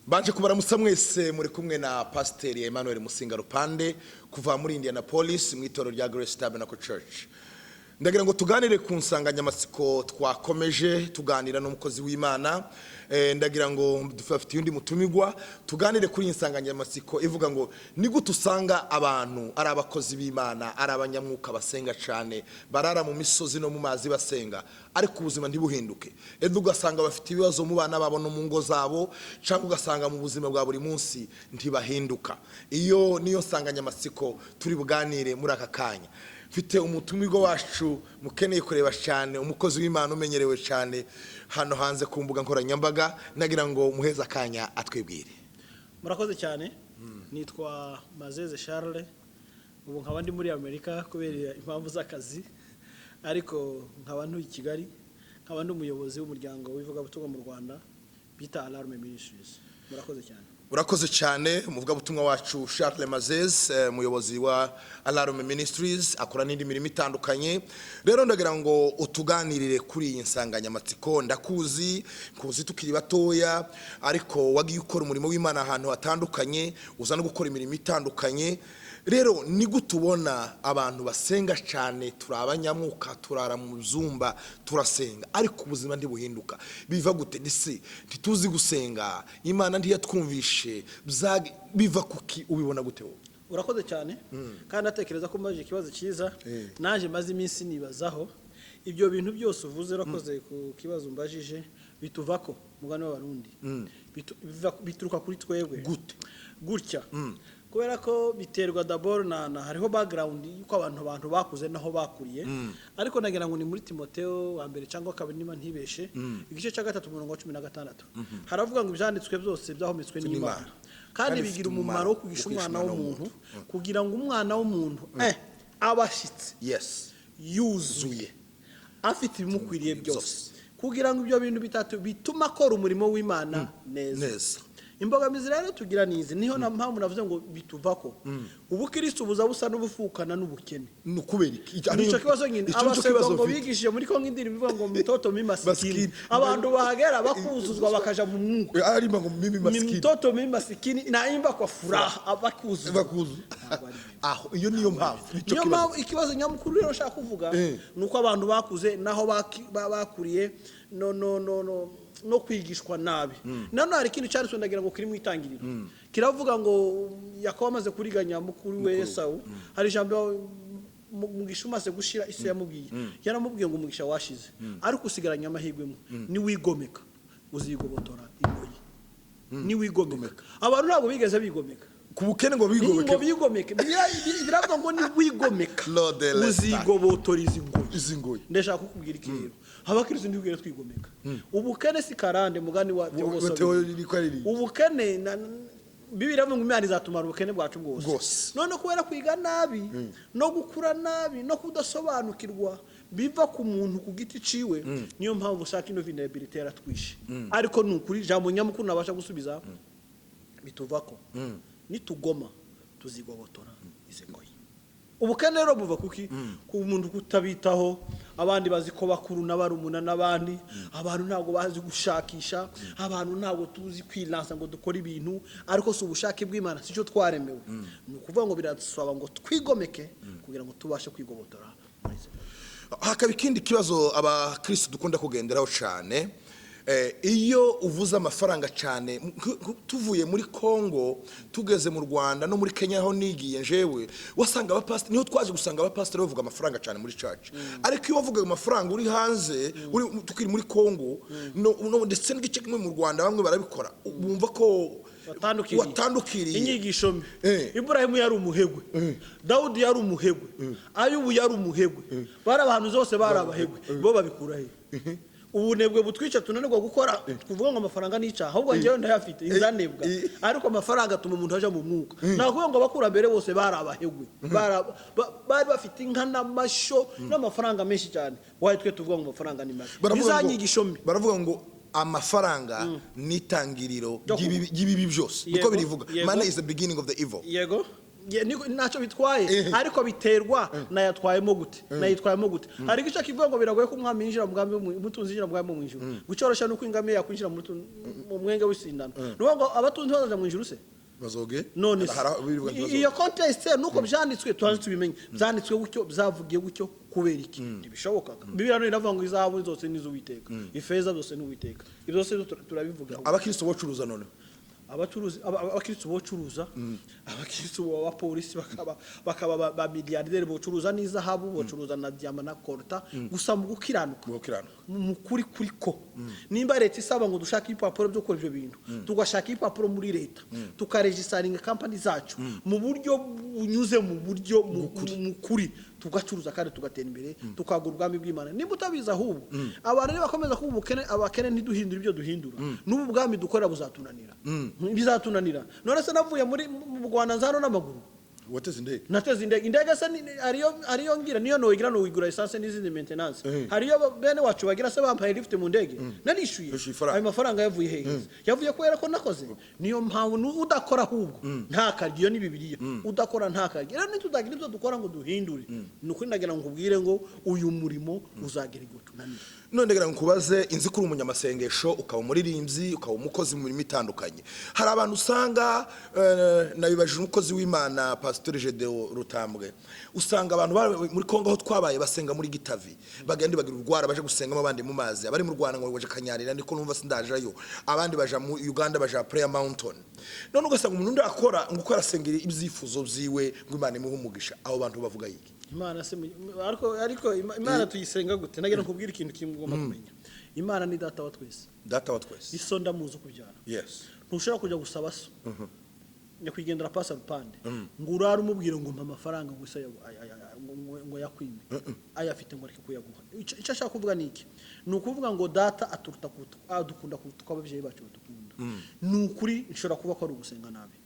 Banje kubaramutsa mwese muri kumwe na Pastor Rev Musinga Rupande kuva muri Indianapolis mu itoro rya Grace Tabernacle Church. Ndagira ngo tuganire ku nsanganyamatsiko twakomeje tuganira n'umukozi w'Imana. Ndagira ngo dufite undi mutumigwa tuganire kuri insanganyamatsiko ivuga ngo ni gute usanga abantu ari abakozi b'Imana ari abanyamwuka basenga cyane barara mu misozi no mu mazi basenga ariko ubuzima ntibuhinduke. Ugasanga bafite ibibazo mu bana babo no mu ngo zabo cyangwa ugasanga mu buzima bwa buri munsi ntibahinduka. Iyo niyo nsanganyamatsiko turi buganire muri aka kanya. Mfite umutumirwa wacu mukeneye kureba cyane umukozi w'Imana umenyerewe cyane hano hanze ku mbuga nkoranyambaga. Nagira ngo muheza akanya atwibwire. Murakoze cyane. Nitwa Mazeze Charles. Ubu nkaba ndi muri Amerika kubera impamvu z'akazi, ariko nkaba ntuye i Kigali, nkaba ndi umuyobozi w'umuryango w'ivugabutumwa mu Rwanda bita Rep Mazeze. Murakoze cyane. Urakoze cyane umuvugabutumwa wacu Rep Mazeze, umuyobozi wa Alarm Ministries, akora n'indi mirimo itandukanye. Rero ndagira ngo utuganirire kuri iyi nsanganyamatsiko. Ndakuzi tukiri batoya, ariko wagiye ukora umurimo w'Imana ahantu hatandukanye, uza no gukora imirimo itandukanye. Rero ni gutubona abantu basenga cyane, turabanyamwuka, turara mu zumba, turasenga ariko ubuzima ndibuhinduka. Biva gute? Disi ntituzi gusenga, Imana ntiyatwumvishe, biva kuki? Ubibona gute wowe? Urakoze cyane. Kandi atekereza ko maje ikibazo cyiza. Naje maze iminsi nibazaho ibyo bintu byose uvuze. Urakoze ku kibazo mbajije. Bituvako mugani w'abarundi. Bituruka kuri twebwe gutya. Kubera ko biterwa d'abord na hariho background yuko abantu bakuze naho bakuriye. Ariko nagira ngo ni muri Timotheo wa mbere cyangwa kabiri niba ntibeshe igice cya 3:16 haravuga ngo ibyanditswe byose byahometswe n'Imana kandi bigira umumaro wo kugisha umwana w'umuntu kugira ngo umwana w'umuntu abashitse yuzuye afite ibimukwiriye byose kugira ngo ibyo bintu bitatu bituma akora umurimo w'Imana neza. Imbogamizi rero tugira nizi niho na mpamvu navuze ngo bituvako. Ubukristo buza busa n'ubufukana n'ubukene. Nukubera iki? Nico kibazo nyine abasenga ngo bigishije muri Kongo indiri bivuga ngo mitoto mimasikini. Abantu bahagera bakuzuzwa bakaja mu mwuka. Ari ngo mimi masikini. Mitoto mimasikini naimba kwa furaha abakuzuzwa. Aho iyo niyo mpamvu. Niyo mpamvu ikibazo nyamukuru rero nshaka kuvuga nuko abantu bakuze naho bakuriye no kwigishwa nabi. Nano hari ikintu cyari ndagira ngo kiri mu itangiriro. Kiravuga ngo Yakobo amaze kuriganya mukuru we Esau, hari jambo mugisha umaze gushira ise yamubwiye. Yaramubwiye ngo umugisha washize. Ariko usigaranya amahirwe mu. Ni wigomeka uzigobotora ingoyi. Ni wigomeka. Abantu ntabwo bigeze bigomeka. Kubukene ngo bigomeke. Biravuga ngo ni wigomeka uzigobotora izingoyi. Ndashaka kukubwira iki rero. Abakristo ndibwira twigomeka. Ubukene si karande mugani wa ubukene Bibiliya ngo Imana izatumara ubukene bwacu bwose. None kubera kwiga nabi no gukura nabi no kudasobanukirwa biva ku muntu ku giti ciwe, niyo mpamvu ushaka ino vulnerability yaratwishe. Ariko nukuri jambo nyamukuru nabasha gusubiza bituvako. Nitugoma tuzigobotora izengoyi. Ubukene rero buva kuki? Ku muntu kutabitaho, abandi baziko bakuru n'abarumuna n'abandi, abantu ntago bazi gushakisha, abantu ntago tuzi kwilansa ngo dukora ibintu, ariko si ubushake bw'Imana sico twaremewe. Nukuvuga ngo biradusaba ngo twigomeke kugira ngo tubashe kwigobotora. Hakaba ikindi kibazo abakristo dukunda kugenderaho cyane. Iyo uvuze amafaranga cyane, tuvuye muri Kongo tugeze mu Rwanda no muri Kenya aho nigiye njewe, wasanga abapastor niho twaje gusanga abapastor bavuga amafaranga cyane muri church. Ariko iyo bavuga amafaranga uri hanze tukiri muri Kongo no ndetse n'igice kimwe mu Rwanda bamwe barabikora, bumva ko watandukiriye inyigisho mbi. Ibrahim yari umuhegwe, Daudi yari umuhegwe, Ayubu yari umuhegwe, bari abantu zose bari abahegwe, bo babikura he? Ubunebwe butwica tunanirwa gukora, kuvuga ngo amafaranga nica, ahubwo ngewe ndayafite inzanebwa, ariko amafaranga atuma umuntu aja mu mwuka. Nakuvuga ngo bakura mbere bose bari abahegwe, bari bafite inka n'amasho n'amafaranga menshi cyane. Waye twe tuvuga ngo amafaranga ni make. Bizanyigisho mbi. Baravuga ngo amafaranga nitangiriro gibibi byose. Niko birivuga. Money is the beginning of the evil. Yego. ntacyo bitwaye ariko biterwa nayatwayemo gute nayitwayemo gute hari igice kivuga ngo biragoye ko umwami yinjira mu bwami umutunzi yinjira mu bwami mu ijuru gucyorosha nuko ingamiya yakwinjira mu mwenge w'isindano nuko ngo abatunzi bazaja mu ijuru se bazoge none iyo context nuko byanditswe twaje tubimenye byanditswe gutyo byavugiye gutyo kubera iki ntibishoboka Bibiliya iravuga ngo izahabu zose nizo Uwiteka ifeza zose ni Uwiteka ibyo zose turabivuga abakristo bocuruza none abakristo bocuruza abakristo b'abapolisi bakaba ba milliardaire bocuruza n'izahabu bocuruza na diamant na colta gusa mu gukiranuka mu kuri ko nimba leta isaba ngo dushaka ipapuro byo gukora ibyo bintu tugashaka ipapuro muri leta tukaregistaringa company zacu mu buryo bunyuze mu buryo mu kuri tugacuruza kandi tugatera imbere tukagura ubwami bw'Imana nimba utabiza ahubwo abantu ni bakomeza kuba abakene ntiduhindura ibyo duhindura n'ubu bwami dukorera buzatunanira bizatunanira none se navuye mu Rwanda nzano n'amaguru wateze indege nateze indege se ariyo ngira niyo noyigira no wigura essence n'izindi maintenance hariyo bene wacu bagira se bampaye lift mu ndege nanishuye ayo mafaranga yavuye hehe yavuye kwera ko nakoze niyo mpamvu udakora ahubwo nta kargiyo ni Bibiliya udakora nta kargiyo rero nitudagira ibyo dukora ngo duhindure nuko ndagira ngo ubwire ngo uyu murimo uzagira igotunanira none ndagira ngo kubaze inzi kuri umunyamasengesho ukaba umuririmbyi ukaba umukozi mu mirimo itandukanye hari abantu usanga nabibajije umukozi w'Imana Pastor Gedeo Rutambwe usanga abantu muri Kongo aho twabaye basenga muri Gitavi bagende bagira urwara baje gusengamo abandi mu mazi abari mu Rwanda ngo baje kanyarira niko numva sindajayo abandi baje mu Uganda baje Prayer Mountain none ugasanga umuntu ndakora ngo arasengera ibyifuzo byiwe ngo Imana imuhe umugisha abo bantu bavuga yiki Imana se ariko Imana tuyisenga gute nagira nkubwira ikintu kimugomba kumenya Imana ni data wa twese isonda muzo kubyara ntushobora kujya gusaba so nyakwigendera pasa rupande ngo urare umubwire ngo mpa amafaranga gusa ngo yakwime ayafite ngo areke kuyaguha icyo ashaka kuvuga niki nukuvuga ngo data aturuta adukunda kuruta ababyeyi bacu badukunda nukuri nshobora kuba ko ari ugusenga nabi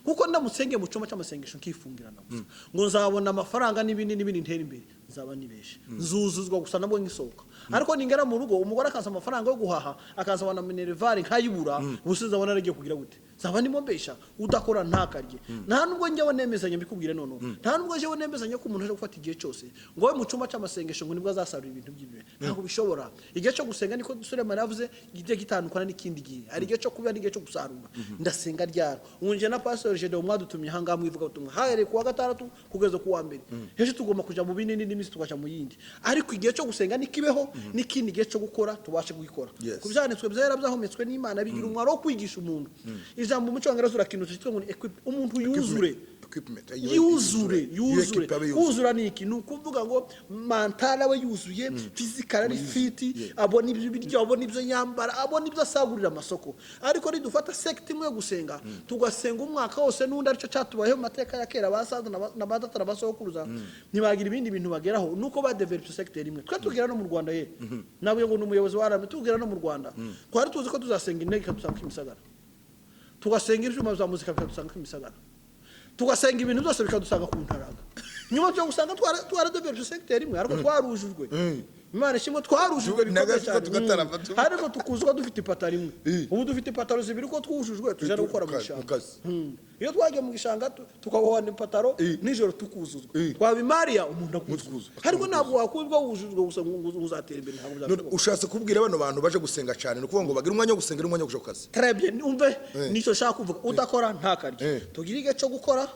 kuko ndamusenge mu cyuma cy'amasengesho nkifungirana gusa ngo nzabona amafaranga n'ibindi ntera imbere nzaba nibeshe nzuzuzwa gusa nabwo ngisohoka ariko ningera mu rugo umugore akaza amafaranga yo guhaha akazabona minerval nkayibura busiza abona aragiye kugira gute zaba ndimo mbesha udakora ntakarye nta nubwo njyewe nemezanye mbikubwire none nta nubwo njyewe nemezanye ko umuntu aje gufata igihe cyose ngo we mu cyuma cy'amasengesho ngo nibwo azasarura ibintu by'ibihe ntabwo bishobora igihe cyo gusenga niko dusore maravuze igihe gitandukana n'ikindi gihe ari igihe cyo kuba n'igihe cyo gusarura ndasenga ryara unje na Pastor Gedeo mwadutumye hanga mwivuga utumwa hahere kuwa gatandatu kugeza kuwa mbere heje tugomba kuja mu binini n'imisi tukaja mu yindi ariko igihe cyo gusenga nikibeho n'ikindi gihe cyo gukora tubashe gukora kubyanitswe byera byahometswe n'Imana bigira umwaro wo kwigisha umuntu ijambo mu cyongereza urakintu cyitwa ngo umuntu yuzure yuzura niki nukuvuga ngo mentala we yuzuye physical ari fit abona ibyo biryo abona ibyo yambara abona ibyo asagurira amasoko ariko ridufata sect imwe gusenga tugasenga umwaka wose nundi arico cyatubayeho mateka ya kera basaza na badatara basokuruza ntibagira ibindi bintu bageraho nuko ba develop sector imwe twe tugera no mu Rwanda ye nawe ngo n'umuyobozi wa RAB tugera no mu Rwanda twari tuzi ko tuzasenga intege kadusanga kimisagara tugasenga ibyuma bya muzika bikadusanga kimisagara tugasenga ibintu byose bikadusanga ku ntaraga nyuma cyo gusanga twara develop sector imwe ariko twarujujwe Imana shimwe twarujujwe ariko tukuzwa dufite ipataro imwe ubu dufite ipataro zibiri ko twujujwe tuje no gukora mu gishanga iyo twagiye mu gishanga tukabona ipataro nijoro tukuzuzwa twabimariya umuntu akuzuzwa ariko ntabwo wakubwa wujujwe gusa uzatera imbere ntabwo ushatse kubwira bano bantu baje gusenga cyane no kuvuga ngo bagira umwanya wo gusengera umwanya wo kujokaza très bien umve nico shaka kuvuga udakora ntakarye tugira igihe cyo gukora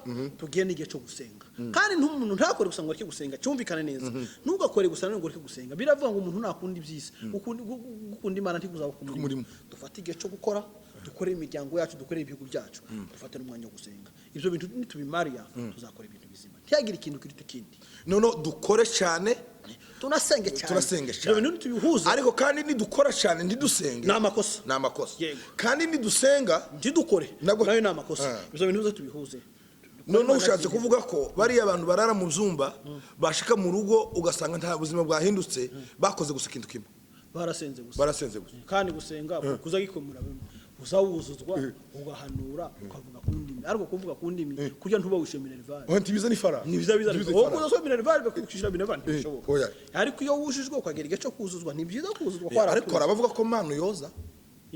tugiye n'igihe cyo gusenga kandi ntumuntu ntakore gusa ngo areke gusenga cyumvikane neza ntugakore gusa ngo areke gusenga biravuga ngo umuntu nakunda ibyisi ukunda Imana ntikuzaba kumurimo dufata igihe cyo gukora dukore imiryango yacu dukore ibihugu byacu dufate n'umwanya wo gusenga ibyo bintu nitubimariya tuzakora ibintu bizima ntiyagira ikintu kirite kindi none dukore cyane tunasenge cyane ibyo bintu tubihuza ariko kandi nidukora cyane ndidusenge n'amakosa kandi nidusenga ndidukore nayo n'amakosa ibyo bintu tubihuze none ushatse kuvuga ko bari abantu barara mu byumba bashika mu rugo ugasanga nta buzima bwahindutse bakoze gusa ikintu kimwe barasenze gusa kandi gusenga kuza gikomera uzawuzuzwa ugahanura ukavuga kundimi ariko kuvuga kundimi kujya ntuba wishimira Minerval ntibiza ni fara ntibiza wowe kuza Minerval bakishira Minerval ntibishoboka ariko iyo wujujwe ukagera igihe cyo kuzuzwa ntibyiza kuzuzwa kwa ariko arabavuga ko Mana yoza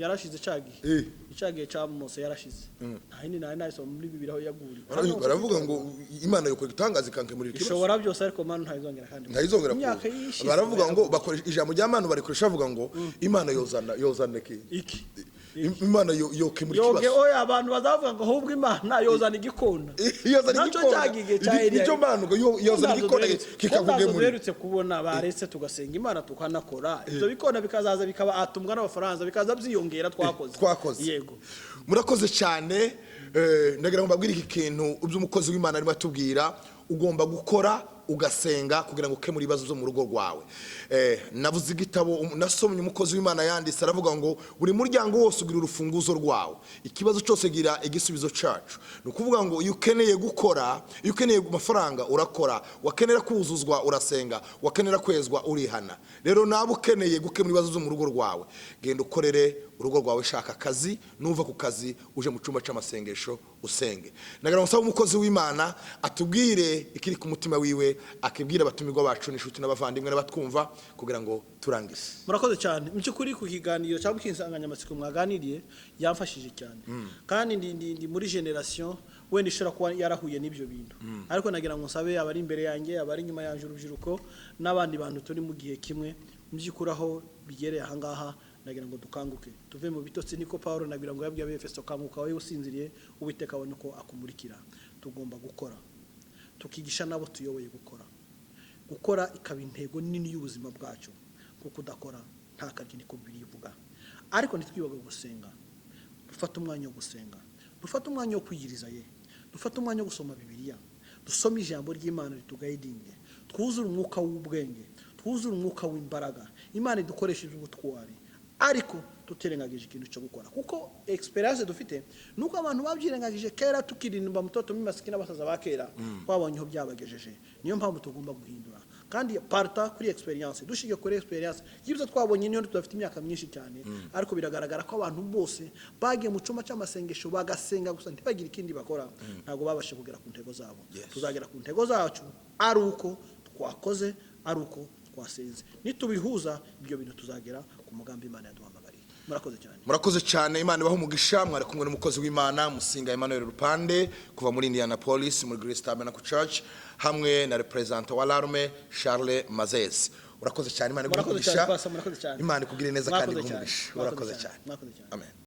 yarashize cagiye icagiye ca Mose yarashize nta hindi nari narisoma muri Bibiliya aho yaguri baravuga ngo Imana yokora itangaza ikankemurira ikibazo ishobora byose ariko Mana ntayizongera kandi ntayizongera baravuga ngo bakoresha ijambo rya Mana barikoresha bavuga ngo Imana yozana iki Imana yokemura ikibazo oya abantu bazavuga ngo ahubwo Imana yozana igikona naco cyagiye cya Eliya nicyo Mana yozana igikona kikakugemura duherutse kubona baretse tugasenga Imana tukanakora ibyo bikona bikazaza bikaba atumwa n'abafaransa bikaza byiyongera twakoze yego murakoze cyane ndagira ngo mbabwire iki kintu by'umukozi w'Imana arimo atubwira ugomba gukora ugasenga kugira ngo ukemure ibibazo byo mu rugo rwawe navuze igitabo nasomye umukozi w'Imana yanditse aravuga ngo buri muryango wose ugira urufunguzo rwawo ikibazo cyose gira igisubizo cyacu ni ukuvuga ngo iyo ukeneye gukora iyo ukeneye amafaranga urakora wakenera kuzuzwa urasenga wakenera kwezwa urihana rero nabo ukeneye gukemura ibibazo byo mu rugo rwawe genda ukorere urugo rwawe shaka akazi nuva ku kazi uje mu cyumba cy'amasengesho usenge ndagira ngo nsaba umukozi w'Imana atubwire ikiri ku mutima wiwe akibwira abatumirwa bacu n'inshuti n'abavandimwe n'abatwumva kugira ngo turangize murakoze cyane mu cyukuri ku kiganiro cyangwa insanganyamatsiko mwaganiriye yamfashije cyane kandi ndi muri generation wenda ishobora kuba yarahuye n'ibyo bintu ariko nagira ngo nsabe abari imbere yanjye abari inyuma yanje urubyiruko n'abandi bantu turi mu gihe kimwe mbyikuraho bigereye aha ngaha nagira ngo dukanguke tuve mu bitotsi niko Paulo nagira ngo yabwiye Efeso kanguka wowe usinziriye Uwiteka abone ko akumurikira tugomba gukora tukigisha nabo tuyoboye gukora ikaba intego nini y'ubuzima bwacu kuko udakora nta karyo niko birivuga ariko ntitwibaga gusenga dufata umwanya wo gusenga dufata umwanya wo kwiyiriza dufata umwanya wo gusoma Bibiliya dusome ijambo ry'Imana ritugayidinge twuzure umwuka w'ubwenge twuzure umwuka w'imbaraga Imana idukoresheje ubutwari ariko tutirengagije ikintu cyo gukora kuko experience dufite nuko abantu babyirengagije kera tukirinda mutoto mimasikina basaza bakera twabonye ho byabagejeje niyo mpamvu tugomba guhindura kandi parta kuri experience dushige kuri experience y'ibyo twabonye niyo tudafite imyaka myinshi cyane ariko biragaragara ko abantu bose bagiye mu cyumba cy'amasengesho bagasenga gusa ntibagira ikindi bakora ntago babashe kugera ku ntego zabo tuzagera ku ntego zacu ari uko twakoze ari uko twasenze nitubihuza ibyo bintu tuzagera ku mugambi Imana yaduhamagariye murakoze cyane Imana ibaho umugisha mwari kumwe n'umukozi w'Imana Musinga Emmanuel Rupande kuva muri Indianapolis muri Grace Tabernacle Church hamwe na representative wa l'arme Rep Mazeze urakoze cyane Imana iguhe umugisha Imana ikugire neza kandi iguhe umugisha urakoze cyane amen.